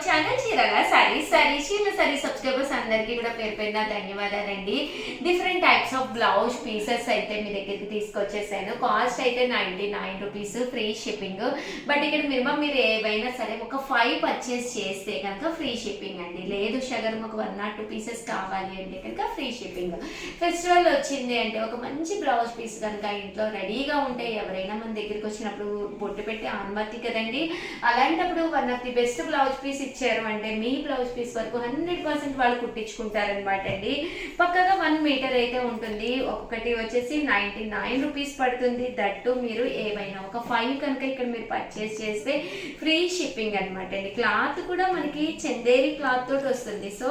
Channel చీరల sari subscribers అందరికీ కూడా పేరు పేరున ధన్యవాదాలండి. Different types of blouse pieces అయితే మీ దగ్గరికి తీసుకొచ్చేసాను. కాస్ట్ అయితే 99 రూపీస్, ఫ్రీ షిప్పింగ్. బట్ ఇక్కడ మినిమం మీరు ఏవైనా సరే ఒక 5 పర్చేస్ చేస్తే కనుక ఫ్రీ షిప్పింగ్ అండి. లేదు షగర్ ఒక 1 or 2 పీసెస్ కావాలి అంటే కనుక ఫ్రీ షిప్పింగ్. ఫెస్టివల్ వచ్చింది అంటే ఒక మంచి బ్లౌజ్ పీస్ కనుక ఇంట్లో రెడీగా ఉంటే ఎవరైనా మన దగ్గరికి వచ్చినప్పుడు బొట్టు పెట్టి అనుమతి కదండి. అలాంటప్పుడు one of the best blouse piece ఇచ్చారు అంటే మీ బ్లౌజ్ పీస్ వరకు 100% వాళ్ళు కుట్టించుకుంటారనమాట అండి. పక్కగా 1 మీటర్ అయితే ఉంటుంది. ఒక్కొక్కటి వచ్చేసి 99 రూపీస్ పడుతుంది. దట్టు మీరు ఏవైనా ఒక 5 కనుక ఇక్కడ మీరు పర్చేస్ చేస్తే ఫ్రీ షిప్పింగ్ అనమాట అండి. క్లాత్ కూడా మనకి చందేరి క్లాత్ తోటి వస్తుంది. సో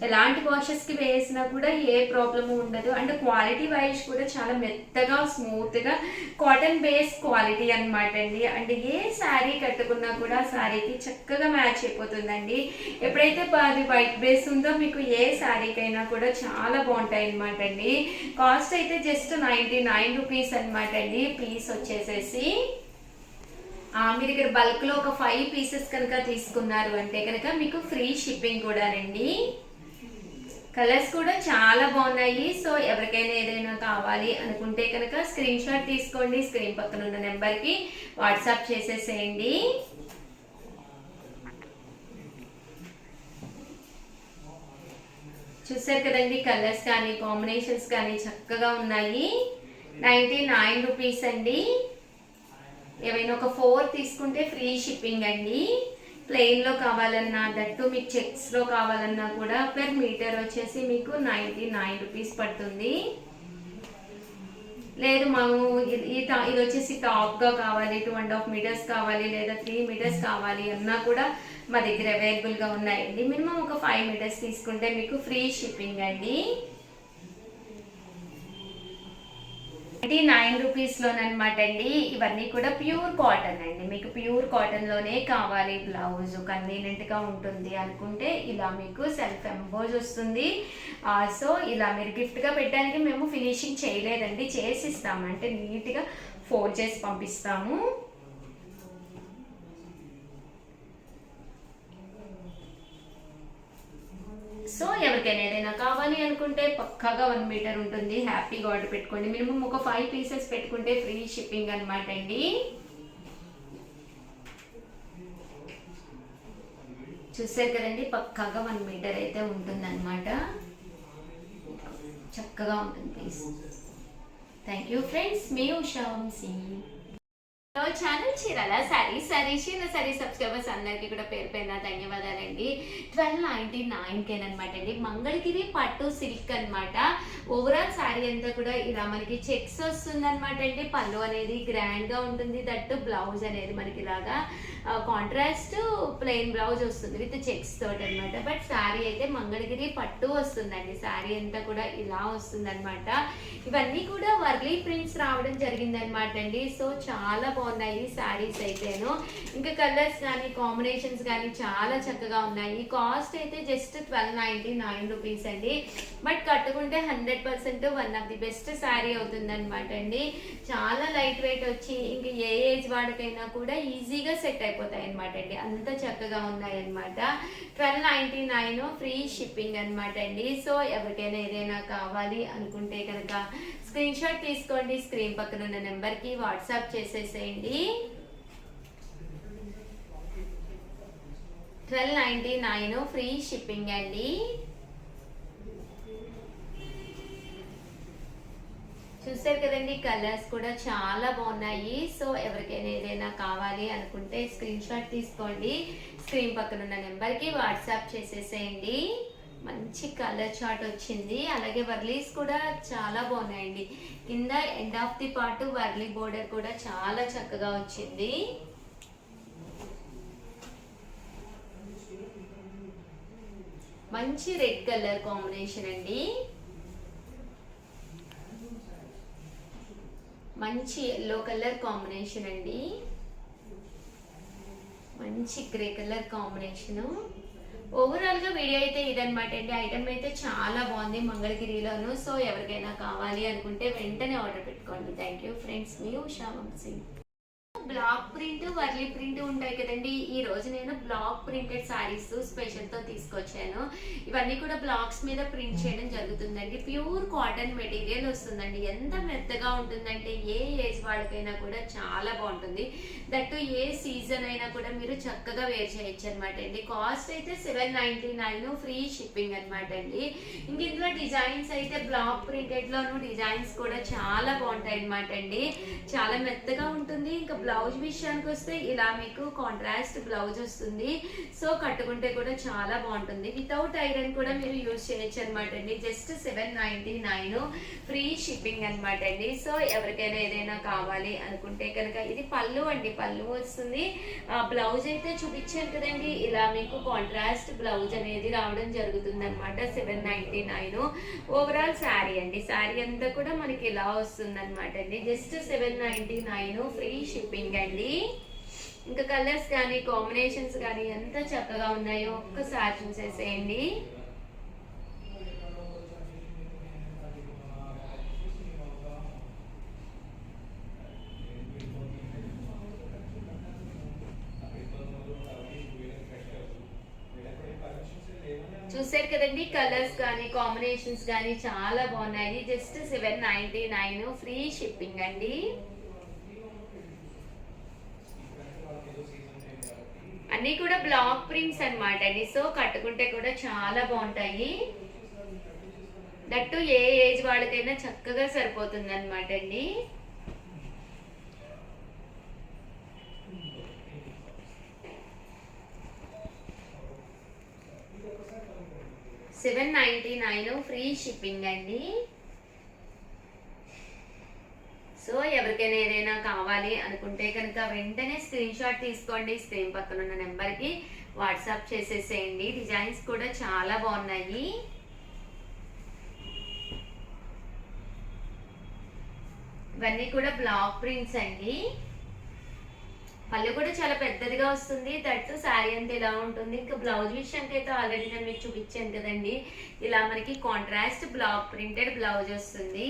ఎలాంటి వాషెస్ కి వేసినా కూడా ఏ ప్రాబ్లము ఉండదు. అండ్ క్వాలిటీ వైజ్ కూడా చాలా మెత్తగా స్మూత్ గా కాటన్ బేస్ క్వాలిటీ అనమాట అండి. అండ్ ఏ శారీ కట్టుకున్నా కూడా శారీకి చక్కగా మ్యాచ్ అయిపోతుందండి. ఎప్పుడైతే అది వైట్ బేస్ ఉందో మీకు ఏ శారీకైనా కూడా చాలా బాగుంటాయి అనమాట అండి. కాస్ట్ అయితే జస్ట్ 99 రూపీస్ అనమాట అండి. పీస్ వచ్చేసేసి మీరు ఇక్కడ బల్క్ లో ఒక 5 పీసెస్ కనుక తీసుకున్నారు అంటే కనుక మీకు ఫ్రీ షిప్పింగ్ కూడానండి. కలర్స్ కూడా చాలా బాగున్నాయి. సో ఎవరికైనా ఏదైనా కావాలి అనుకుంటే కనుక స్క్రీన్ షాట్ తీసుకోండి. స్క్రీన్ పక్కన ఉన్న నెంబర్కి వాట్సాప్ చేసేసేయండి. చూసారు కదండి, కలర్స్ కానీ కాంబినేషన్స్ కానీ చక్కగా ఉన్నాయి. 99 రూపీస్ అండి. ఏవైనా ఒక 4 తీసుకుంటే ఫ్రీ షిప్పింగ్ అండి. ప్లెయిన్ లో కావాలన్నా దట్టు మీకు చెక్స్ లో కావాలన్నా కూడా పర్ మీటర్ వచ్చేసి మీకు 99 రూపీస్ పడుతుంది. లేదు మేము ఇది వచ్చేసి టాప్ గా కావాలి, 2.5 మీటర్స్ కావాలి, లేదా 3 మీటర్స్ కావాలి అన్నా కూడా మా దగ్గర అవైలబుల్ గా ఉన్నాయండి. మినిమం ఒక 5 మీటర్స్ తీసుకుంటే మీకు ఫ్రీ షిప్పింగ్ అండి. 99 రూపీస్ లోనమాట అండి. ఇవన్నీ కూడా ప్యూర్ కాటన్ అండి. మీకు ప్యూర్ కాటన్ లోనే కావాలి బ్లౌజ్, కన్వీనియంట్ గా ఉంటుంది అనుకుంటే ఇలా మీకు సెల్ఫ్ ఎంబోజ్ వస్తుంది. సో ఇలా మీరు గిఫ్ట్ గా పెట్టడానికి మేము ఫినిషింగ్ చేయలేదండి, చేసిస్తాము. అంటే నీట్ గా ఫోల్డ్ చేసి పంపిస్తాము. సో ఎవరికైనా ఏదైనా కావాలి అనుకుంటే పక్కాగా 1 మీటర్ ఉంటుంది. హ్యాపీగా ఆర్డర్ పెట్టుకోండి. మినిమం ఒక 5 పీసెస్ పెట్టుకుంటే ఫ్రీ షిప్పింగ్ అనమాట అండి. చూసారు కదండి, పక్కాగా 1 మీటర్ అయితే ఉంటుంది అనమాట. చక్కగా ఉంటుంది piece. Thank you friends, Usha Vamshi వంశీ. ఛానల్ చీరల సారీ సబ్స్క్రైబర్స్ అందరికీ కూడా పేరు పేరున ధన్యవాదాలండి. 1299 అనమాట అండి. మంగళగిరి పట్టు సిల్క్ అనమాట. ఓవరాల్ శారీ అంతా కూడా ఇలా మనకి చెక్స్ వస్తుంది అనమాట అండి. పళ్ళు అనేది గ్రాండ్ గా ఉంటుంది. దట్టు బ్లౌజ్ అనేది మనకి ఇలాగా కాంట్రాస్ట్ ప్లెయిన్ బ్లౌజ్ వస్తుంది విత్ చెక్స్ తోటి అనమాట. బట్ శారీ అయితే మంగళగిరి పట్టు వస్తుందండి. శారీ అంతా కూడా ఇలా వస్తుంది అనమాట. ఇవన్నీ కూడా వర్లీ ప్రింట్స్ రావడం జరిగింది అనమాట అండి. సో చాలా బాగున్నాయి శారీస్ అయితేను. ఇంకా కలర్స్ కానీ కాంబినేషన్స్ కానీ చాలా చక్కగా ఉన్నాయి. కాస్ట్ అయితే జస్ట్ 1299 రూపీస్ అండి. బట్ కట్టుకుంటే 100% one of the best sari అవుతుంది అనమాట అండి. చాలా లైట్ వెయిట్ వచ్చి ఇంకా ఏ ఏజ్ వాడికైనా కూడా ఈజీగా సెట్ అయిపోతాయి అనమాట అండి. అంత చక్కగా ఉన్నాయి అనమాట. 1299 ఫ్రీ షిప్పింగ్ అనమాట అండి. సో ఎవరికైనా ఏదైనా కావాలి అనుకుంటే కనుక స్క్రీన్ షాట్ తీసుకోండి. స్క్రీన్ పక్కన ఉన్న నెంబర్కి వాట్సాప్ చేసేసేయండి. 1299 ఫ్రీ షిప్పింగ్ అండి. చూసారు కదండి, కలర్స్ కూడా చాలా బాగున్నాయి. సో ఎవరికైనా ఏదైనా కావాలి అనుకుంటే స్క్రీన్ షాట్ తీసుకోండి. స్క్రీన్ పక్కన ఉన్న నెంబర్కి వాట్సాప్ చేసేసేయండి. మంచి కలర్ చార్ట్ వచ్చింది. అలాగే వర్లీస్ కూడా చాలా బాగున్నాయండి. కింద end of the part Warli border కూడా చాలా చక్కగా వచ్చింది. మంచి రెడ్ కలర్ కాంబినేషన్ అండి. మంచి ఎల్లో కలర్ కాంబినేషన్ అండి. మంచి గ్రే కలర్ కాంబినేషను. ఓవరాల్ గా వీడియో అయితే ఇదనమాట అండి. ఐటమ్ అయితే చాలా బాగుంది మంగళగిరిలోను. సో ఎవరికైనా కావాలి అనుకుంటే వెంటనే ఆర్డర్ పెట్టుకోండి. Thank you friends, Usha Vamshi వంశీ. బ్లాక్ ప్రింట్ వర్లీ ప్రింట్ ఉంటాయి కదండి. ఈ రోజు నేను బ్లాక్ ప్రింటెడ్ సారీస్ స్పెషల్ తో తీసుకొచ్చాను. ఇవన్నీ కూడా బ్లాక్స్ మీద ప్రింట్ చేయడం జరుగుతుందండి. ప్యూర్ కాటన్ మెటీరియల్ వస్తుందండి. ఎంత మెత్తగా ఉంటుందంటే ఏ ఏజ్ వాళ్ళకైనా కూడా చాలా బాగుంటుంది. దట్టు ఏ సీజన్ అయినా కూడా మీరు చక్కగా వేర్ చేయొచ్చు అనమాట అండి. కాస్ట్ అయితే 799, ఫ్రీ షిప్పింగ్ అనమాట అండి. ఇంక ఇందులో డిజైన్స్ అయితే బ్లాక్ ప్రింటెడ్ లోను డిజైన్స్ కూడా చాలా బాగుంటాయి అనమాట అండి. చాలా మెత్తగా ఉంటుంది. ఇంకా బ్లౌజ్ విషయానికి వస్తే ఇలా మీకు కాంట్రాస్ట్ బ్లౌజ్ వస్తుంది. సో కట్టుకుంటే కూడా చాలా బాగుంటుంది. వితౌట్ ఐరన్ కూడా మీరు యూజ్ చేయొచ్చు అనమాట అండి. జస్ట్ 799, ఫ్రీ షిప్పింగ్ అనమాట అండి. సో ఎవరికైనా ఏదైనా కావాలి అనుకుంటే కనుక ఇది పళ్ళు అండి, పళ్ళు వస్తుంది. బ్లౌజ్ అయితే చూపించాను కదండి, ఇలా మీకు కాంట్రాస్ట్ బ్లౌజ్ అనేది రావడం జరుగుతుంది అనమాట. 799 ఓవరాల్ శారీ అండి. శారీ అంతా కూడా మనకి ఇలా వస్తుంది అనమాట అండి. జస్ట్ 799, ఫ్రీ షిప్పింగ్ అండి. ఇంకా కలర్స్ కానీ కాంబినేషన్స్ కానీ ఎంత చక్కగా ఉన్నాయో ఒక్కసారి చూసేసేయండి. చూసారు కదండి, కలర్స్ కానీ కాంబినేషన్స్ కానీ చాలా బాగున్నాయి. జస్ట్ 799, ఫ్రీ షిప్పింగ్ అండి. అన్నీ కూడా బ్లాక్ ప్రింట్స్ అనమాట అండి. సో కట్టుకుంటే కూడా చాలా బాగుంటాయి. దట్టు ఏ ఏజ్ వాళ్ళకైనా చక్కగా సరిపోతుంది అనమాట అండి. $799, ఫ్రీ షిప్పింగ్ అండి. సో ఎవరికైనా ఏదైనా కావాలి అనుకుంటే కనుక వెంటనే స్క్రీన్ షాట్ తీసుకోండి. స్క్రీన్ పక్కన ఉన్న నెంబర్కి వాట్సాప్ చేసేసేయండి. డిజైన్స్ కూడా చాలా బాగున్నాయి. ఇవన్నీ కూడా బ్లాక్ ప్రింట్స్ అండి. పళ్ళు కూడా చాలా పెద్దదిగా వస్తుంది. దట్టు శారీ అంతా ఇలా ఉంటుంది. ఇంకా బ్లౌజ్ విషయానికి అయితే ఆల్రెడీ నేను మీకు చూపించాను కదండి. ఇలా మనకి కాంట్రాస్ట్ బ్లాక్ ప్రింటెడ్ బ్లౌజ్ వస్తుంది.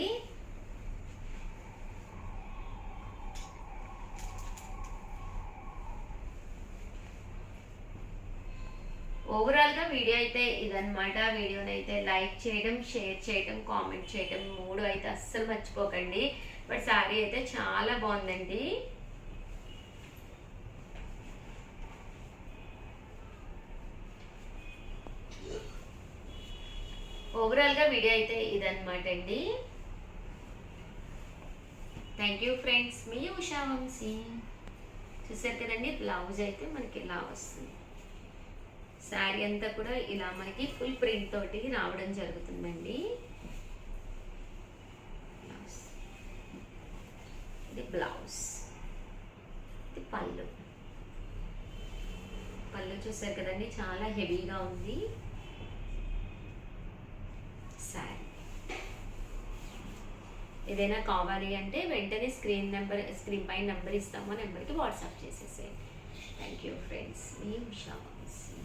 ఓవరాల్ గా వీడియో అయితే ఇదనమాట. వీడియోని అయితే లైక్ చేయడం, షేర్ చేయడం, కామెంట్ చేయడం 3 అయితే అస్సలు మర్చిపోకండి. బట్ శారీ అయితే చాలా బాగుందండి. ఓవరాల్ గా వీడియో అయితే ఇదనమాట అండి. Thank you friends, Usha Vamshi Vamsi. చూసారు కదండి, బ్లౌజ్ అయితే మనకి ఇలా వస్తుంది. శారీ అంతా కూడా ఇలా మనకి ఫుల్ ప్రింట్ తోటి రావడం జరుగుతుందండి. ఇది బ్లౌజ్, ఇది పళ్ళు. పళ్ళు చూసారు కదండి, చాలా హెవీగా ఉంది శారీ. ఏదైనా కావాలి అంటే వెంటనే స్క్రీన్ పైన నెంబర్ ఇస్తాము, నెంబర్కి వాట్సాప్ చేసేసేయండి. Thank you friends, Usha Vamshi Vamsi.